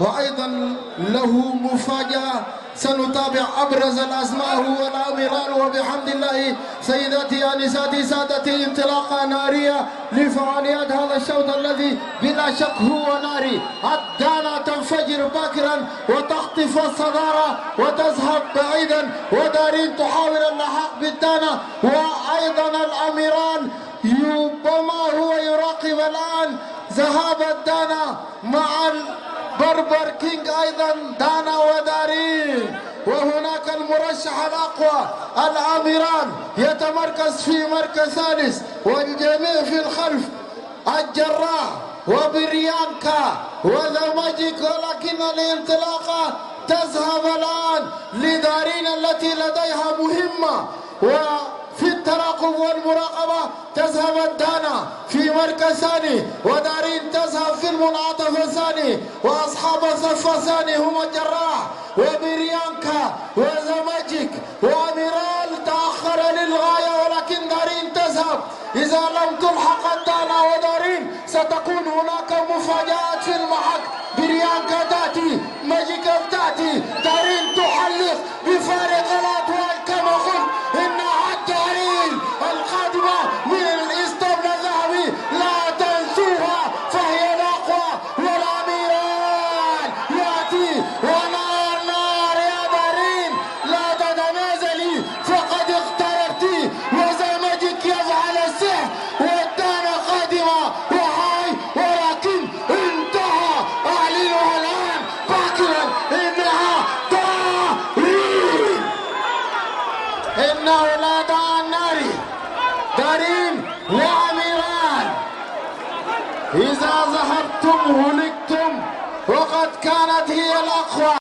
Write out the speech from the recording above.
وأيضا له مفاجأة. سنتابع أبرز الأسماء هو الأميران، وبحمد الله سيداتي أنساتي سادتي انطلاقة نارية لفعاليات هذا الشوط الذي بلا شك هو ناري. الدانا تنفجر باكرا وتخطف الصدارة وتذهب بعيدا، ودارين تحاول اللحاق بالدانا، وأيضا الأميران ربما هو يراقب الآن ذهاب الدانا مع بربر كينج أيضا دانا ودارين. وهناك المرشح الأقوى الأميران يتمركز في مركز ثالث، والجميع في الخلف الجراح وبريانكا وذا ماجيك، ولكن الانطلاقة تذهب الآن لدارين التي لديها مهمة. وفي التراقب والمراقبة تذهب الدانا في مركز ثاني، ودارين تذهب في المنعطف الثاني، وأصحاب الصف الثاني هم الجراح وبريانكا وزماجيك. وأميرال تأخر للغاية، ولكن دارين تذهب. إذا لم تلحق الدانا ودارين ستكون هناك مفاجآت في المحك. بريانكا تأتي، ماجيكا تأتي، دارين تحلق بفارق الأطوال. كما قلت إنها الدارين القادمة من الإسطبل الذهبي، لا تنسوها، فهي الأقوى. والأميران يأتي ونار نار يا دارين، لا تتنازلي فقد اقتربت. وزمجك يفعل السحر، والدانا قادمة وهاي، ولكن انتهى. أعلنها الآن باكرا إنها دارين، إن أولاد النار دارين وأميران. إذا ذهبتم هلكتم، وقد كانت هي